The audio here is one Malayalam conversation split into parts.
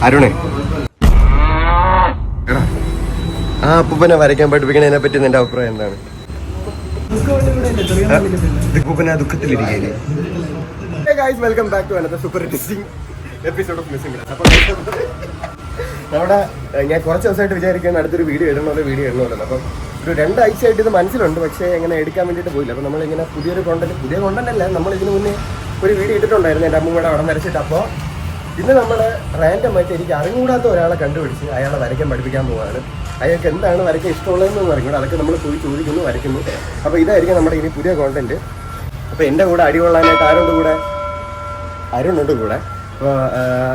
അരുണേ, ആ അപ്പൂപ്പനെ വരയ്ക്കാൻ പഠിപ്പിക്കണതിനെ പറ്റി നിന്റെ അഭിപ്രായം എന്താണ്? ദുഃഖത്തിലിരിക്കേ. Welcome back to another super interesting episode of missing. അപ്പോൾ നമ്മുടെ ഞാൻ കുറച്ച് ദിവസമായിട്ട് വിചാരിക്കുന്ന അടുത്തൊരു വീഡിയോ ഇടണമല്ലോ. അപ്പം ഒരു 2 ആഴ്ചയായിട്ട് ഇത് മനസ്സിലുണ്ട്, പക്ഷേ എങ്ങനെ എടുക്കാൻ വേണ്ടിയിട്ട് പോയില്ല. അപ്പോൾ നമ്മളിങ്ങനെ പുതിയ കോണ്ടന്റ് അല്ല, നമ്മൾ ഇതിന് മുന്നേ ഒരു വീഡിയോ ഇട്ടിട്ടുണ്ടായിരുന്നു എൻ്റെ അമ്മൂമ്മയുടെ അവിടെ വരച്ചിട്ട്. അപ്പോൾ ഇന്ന് നമ്മൾ റാൻഡമായിട്ട് എനിക്ക് അറിഞ്ഞുകൂടാത്ത ഒരാളെ കണ്ടുപിടിച്ച് അയാളെ വരയ്ക്കാൻ പഠിപ്പിക്കാൻ പോവുകയാണ്. അയാൾക്ക് എന്താണ് വരയ്ക്കാൻ ഇഷ്ടമുള്ളതെന്ന് പറയുന്നത് അതൊക്കെ നമ്മൾ പോയി ചോദിക്കുന്നു, വരയ്ക്കുന്നു. അപ്പോൾ ഇതായിരിക്കും നമ്മുടെ ഇനി പുതിയ കോണ്ടന്റ്. അപ്പോൾ എൻ്റെ കൂടെ അടികൊള്ളാനായിട്ട് അരുണുണ്ട് കൂടെ. അപ്പോൾ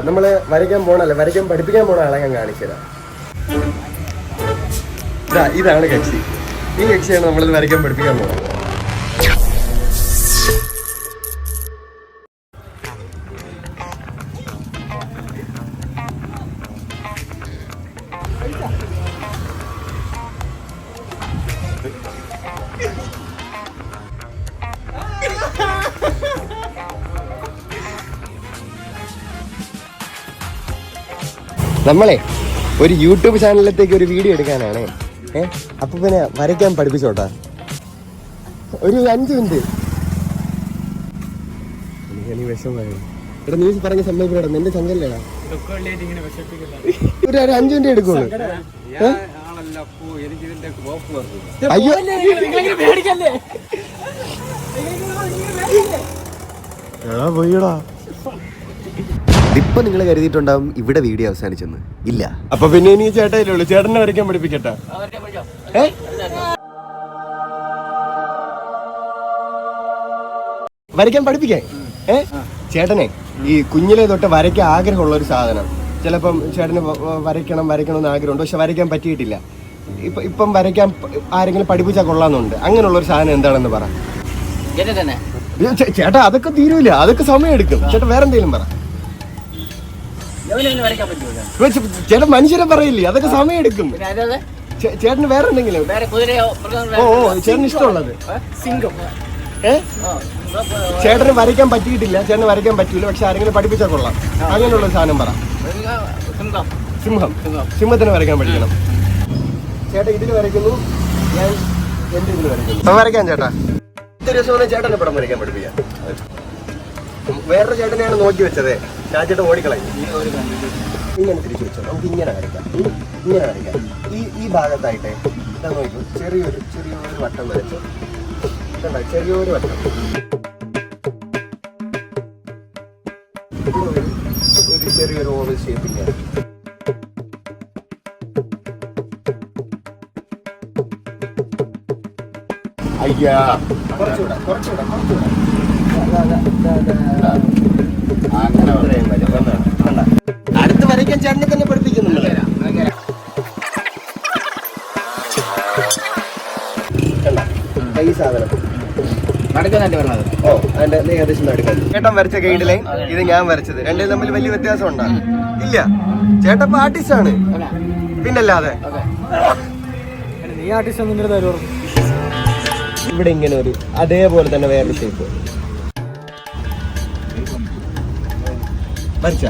നമ്മൾ വരയ്ക്കാൻ പഠിപ്പിക്കാൻ പോണ ആളെ ഞാൻ കാണിച്ചു തരാം. ഇതാണ് കക്ഷി. ഈ കക്ഷിയാണ് നമ്മളിത് വരയ്ക്കാൻ പഠിപ്പിക്കാൻ പോകുന്നത്. നമ്മളെ ഒരു യൂട്യൂബ് ചാനലിലേക്ക് ഒരു വീഡിയോ എടുക്കാനാണ്. അപ്പൊ പിന്നെ വരയ്ക്കാൻ പഠിപ്പിച്ചോട്ടാ. ഒരു 5 മിനിറ്റ്. എനിക്ക് വിഷമമായി. എടാ നീ പറഞ്ഞ സമ്മതിക്കടാ, നിന്റെ ചങ്കല്ലേടാ. ഒരു 5 മിനിറ്റ് എടുക്കുള്ളൂ. അയ്യോ എടാ പോയിടാ. ഇപ്പൊ നിങ്ങൾ കരുതിയിട്ടുണ്ടാവും ഇവിടെ വീഡിയോ അവസാനിച്ചെന്ന്. ഇല്ല. അപ്പൊ പിന്നെ ഇനി ചേട്ടയില്ലേ ഉള്ളൂ. ചേട്ടനെ വരയ്ക്കാൻ പഠിപ്പിക്കട്ടെ. വരയ്ക്കാൻ പഠിപ്പിക്കേ? ചേട്ടനെ ഈ കുഞ്ഞിലെ തൊട്ട് വരയ്ക്കാൻ ആഗ്രഹമുള്ള ഒരു സാധനം. ചിലപ്പം ചേട്ടന് വരയ്ക്കണം എന്ന് ആഗ്രഹമുണ്ട്, പക്ഷെ വരയ്ക്കാൻ പറ്റിയിട്ടില്ല. ഇപ്പം വരയ്ക്കാൻ ആരെങ്കിലും പഠിപ്പിച്ചാൽ കൊള്ളാന്നുണ്ട്. അങ്ങനെയുള്ള ഒരു സാധനം എന്താണെന്ന് പറ. ചേട്ടാ അതൊക്കെ തീരൂല, അതൊക്കെ സമയം എടുക്കും. ചേട്ടാ വേറെ എന്തെങ്കിലും പറ. ചേട്ടൻ മനുഷ്യരെ പറയില്ലേ, അതൊക്കെ സമയം എടുക്കും. ചേട്ടന് വേറെ എന്തെങ്കിലും? ചേട്ടന് ഇഷ്ടമുള്ളത്. ചേട്ടന് വരയ്ക്കാൻ പറ്റിയിട്ടില്ല, ചേട്ടന് വരയ്ക്കാൻ പറ്റൂല, പക്ഷെ ആരെങ്കിലും പഠിപ്പിച്ചാൽ കൊള്ളാം. അങ്ങനെയുള്ള സാധനം പറ. സിംഹത്തിന് വരയ്ക്കാൻ പഠിക്കണം. ചേട്ടാ ഇതിൽ വരയ്ക്കുന്നു, ഞാൻ എന്റെ ഇതിൽ വരയ്ക്കുന്നു. വരയ്ക്കാൻ ചേട്ടാ ഇത്ര ദിവസം ചേട്ടനെ പടം വരയ്ക്കാൻ പഠിപ്പിക്കാം. വേറൊരു ചേട്ടനെയാണ് നോക്കി വെച്ചത്. ചേട്ടൻ ഓടിക്കളയും. ഇങ്ങനെ തിരിച്ചു വെച്ചോ. നമുക്ക് ഇങ്ങനെ വരയ്ക്കാം. ഈ ഭാഗത്തായിട്ടെ ഇതാ നോക്കൂ. ചെറിയൊരു വട്ടം വരച്ചു. ചെറിയൊരു വട്ടം. ഒരു ചെറിയൊരു ഓവൽ ഷേപ്പ് ഇങ്ങനെ. അയ്യാ കുറച്ചുകൂടെ. അടുത്ത് വരയ്ക്കാൻ ചേട്ടനെ തന്നെ പഠിപ്പിക്കുന്നുണ്ട്. ഈ സാധനം അതിന്റെ ഏകദേശം നടക്കാൻ. ചേട്ടൻ വരച്ച ഗൈഡ് ലൈൻ, ഇത് ഞാൻ വരച്ചത്. രണ്ടും തമ്മിൽ വലിയ വ്യത്യാസം ഉണ്ടാ? ഇല്ല. ചേട്ടൻ ആർട്ടിസ്റ്റ് ആണ്, പിന്നല്ലാതെ. ഇവിടെ ഇങ്ങനെ ഒരു അതേപോലെ തന്നെ വേറൊരു ഷേപ്പ് വരച്ച.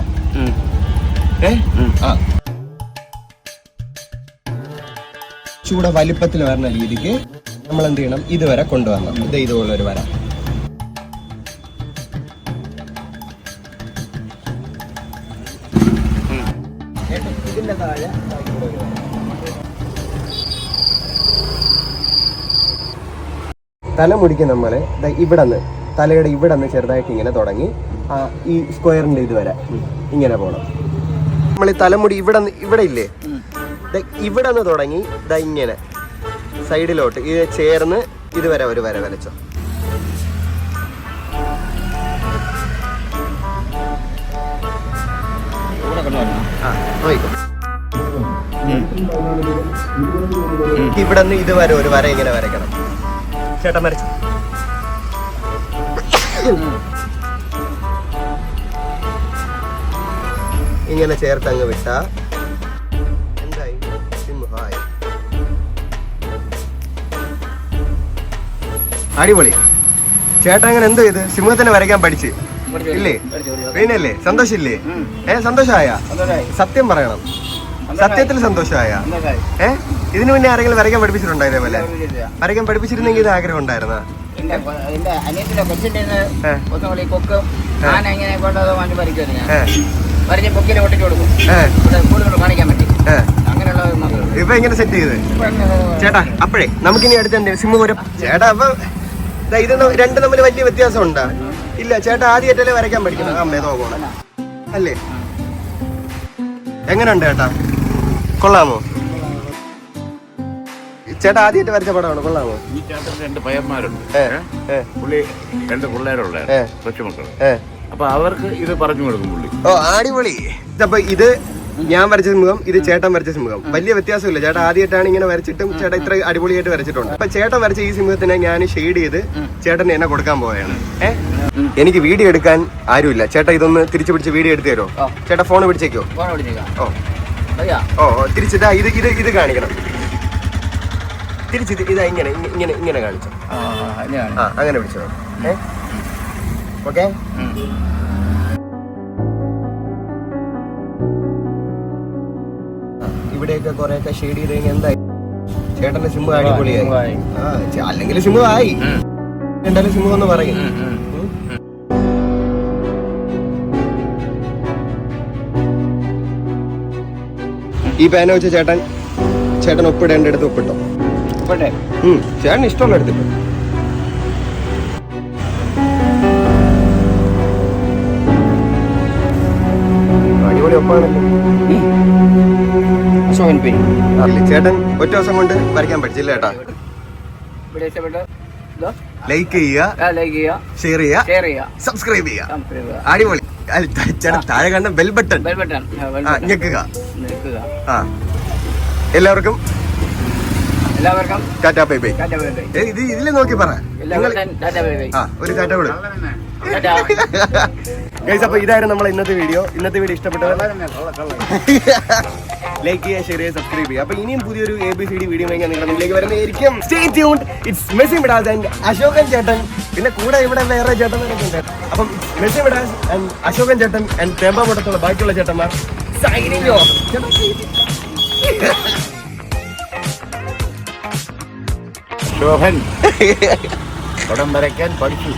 ചൂടെ വലിപ്പത്തിൽ വരുന്ന രീതിക്ക് നമ്മൾ എന്ത് ചെയ്യണം, ഇതുവരെ കൊണ്ടുവരണം. ഇതുപോലൊരു വര. ഇതിന്റെ താഴെ തലമുടിക്ക് നമ്മള് തലയുടെ ഇവിടെ നിന്ന് ചെറുതായിട്ട് ഇങ്ങനെ തുടങ്ങി ഈ സ്ക്വയറിന്റെ ഇതുവരെ ഇങ്ങനെ പോകണം. നമ്മൾ ഈ തലമുടി ഇവിടെ ഇല്ലേ, ഇവിടെ നിന്ന് തുടങ്ങി ഇങ്ങനെ സൈഡിലോട്ട് ഇത് ചേർന്ന് ഇതുവരെ ഒരു വര വരച്ചോ. ഇവിടെ നിന്ന് ഇതുവരെ ഒരു വര ഇങ്ങനെ വരയ്ക്കണം. ചേട്ടൻ വരച്ചു. ഇങ്ങനെ ചേർത്ത് അങ്ങ് വിട്ട എന്തായി? സിംഹായി. അടിപൊളി. ചേട്ടൻ അങ്ങനെ എന്തോ ഇത് സിംഹത്തിനെ വരയ്ക്കാൻ പഠിച്ച് ഇല്ലേ? വീണല്ലേ? സന്തോഷില്ലേ? സന്തോഷമായ? സത്യം പറയണം, സത്യത്തിൽ സന്തോഷമായ? ഇതിനു മുന്നേ ആരെങ്കിലും വരയ്ക്കാൻ പഠിപ്പിച്ചിട്ടുണ്ടോ ഇതേപോലെ? വരയ്ക്കാൻ പഠിപ്പിച്ചിരുന്നെങ്കിൽ ഇത് ആഗ്രഹം ഉണ്ടായിരുന്ന? ഇപ്പൊ എങ്ങനെ സെറ്റ് ചെയ്ത് ചേട്ടാ? അപ്പഴേ നമുക്കിനി അടുത്ത സിംഹപുരം ചേട്ടാ. അപ്പൊ ഇത് രണ്ടും തമ്മിൽ വലിയ വ്യത്യാസം ഉണ്ടാ? ഇല്ല, ചേട്ടാ ആദ്യമായിട്ടല്ലേ വരയ്ക്കാൻ പഠിക്കുന്നത്? അമ്മേ നോക്കണം അല്ലേ? എങ്ങനെയുണ്ട് ചേട്ടാ? കൊള്ളാമോ? ചേട്ടാ ആദ്യമായിട്ട് വരച്ച പടമാണ്, കൊള്ളാമോ? ഈ ചേട്ടൻ 2 പയ്യന്മാരുണ്ട്, പുള്ളി 2 പിള്ളേരുള്ള കൊച്ചുമക്കൾ. അപ്പൊ അവർക്ക് ഇത് പറഞ്ഞു കൊടുക്കും പുള്ളി. ഓ അടിപൊളി. അപ്പൊ ഇത് ഞാൻ വരച്ച സിംഹം, ഇത് ചേട്ടൻ വരച്ച സിംഹം. വലിയ വ്യത്യാസമില്ല. ചേട്ടൻ ആദ്യമായിട്ടാണ് ഇങ്ങനെ വരച്ചിട്ടും ചേട്ടൻ ഇത്ര അടിപൊളിയായിട്ട് വരച്ചിട്ടുണ്ട്. അപ്പൊ ചേട്ടൻ വരച്ച ഈ സിംഹത്തിനെ ഞാൻ ഷെയ്ഡ് ചെയ്ത് ചേട്ടൻ എന്നെ കൊടുക്കാൻ പോവുകയാണ്. എനിക്ക് വീഡിയോ എടുക്കാൻ ആരുമില്ല. ചേട്ടാ ഇതൊന്ന് തിരിച്ചു പിടിച്ച് വീഡിയോ എടുത്തു തരുമോ? ചേട്ടാ ഫോൺ പിടിച്ചേക്കോ? ഓ തിരിച്ചിട്ടാ ഇത് കാണിക്കണം. തിരിച്ചിത് ഇതാ ഇങ്ങനെ ഇങ്ങനെ ഇങ്ങനെ കാണിച്ചോ. അങ്ങനെ പിടിച്ചോ. ഓക്കെ. ഇവിടെയൊക്കെ കൊറേയൊക്കെ ഷെയ്ഡ് ചെയ്ത് കഴിഞ്ഞാൽ എന്തായി? ചേട്ടന്റെ സിംഹം അടിപൊളിയായി. അല്ലെങ്കിൽ സിംഹമായി, എന്തായാലും സിംഹം എന്ന് പറയും. ഈ പേന വെച്ച് ചേട്ടൻ ഒപ്പിടേണ്ട അടുത്ത് ഒപ്പിട്ടോ. ചേട്ടൻ ഇഷ്ടമുള്ള എടുത്തിട്ടോ. അടിപൊളി ഒപ്പാണല്ലോ. ചേട്ടൻ ഒറ്റ ദിവസം കൊണ്ട് വരയ്ക്കാൻ പഠിച്ചില്ല ചേട്ടാ. ലൈക്ക് ചെയ്യുക, ഷെയർ ചെയ്യുക, സബ്സ്ക്രൈബ് ചെയ്യുക. അടിപൊളി. ചേട്ടാ താഴെ കണ്ട ബെൽ ബട്ടൺ ഞെക്കുക. എല്ലാവർക്കും ടാറ്റാ ബൈ ബൈ. ഇതിൽ നോക്കി പറ ഒരു ടാറ്റ വിടും. അപ്പൊ ഇതായിരുന്നു നമ്മളെ ഇന്നത്തെ വീഡിയോ ഇഷ്ടപ്പെട്ടത് ലൈക്ക് ചെയ്യുക, ഷെയർ ചെയ്യുക, സബ്സ്ക്രൈബ് ചെയ്യുക. അപ്പൊ ഇനിയും പുതിയൊരു ABCD വീഡിയോ നിങ്ങളുടെ മുന്നിലേക്ക് വരുന്നതായിരിക്കും. Stay tuned. It's Messi Midas and Ashokan ചേട്ടൻ. പിന്നെ കൂടെ ഇവിടെ വേറെ ചേട്ടന്മാരൊക്കെ. അപ്പം മെസ്സി മിഡാസ് ആൻഡ് അശോകൻ ചേട്ടൻ ആൻഡ് തേമ്പാമൂട്ടത്തുള്ള ബാക്കിയുള്ള ചേട്ടന്മാർ സൈനിങ് ഓഫ്. ശോഭൻ പടം വരയ്ക്കാൻ പഠിച്ചു.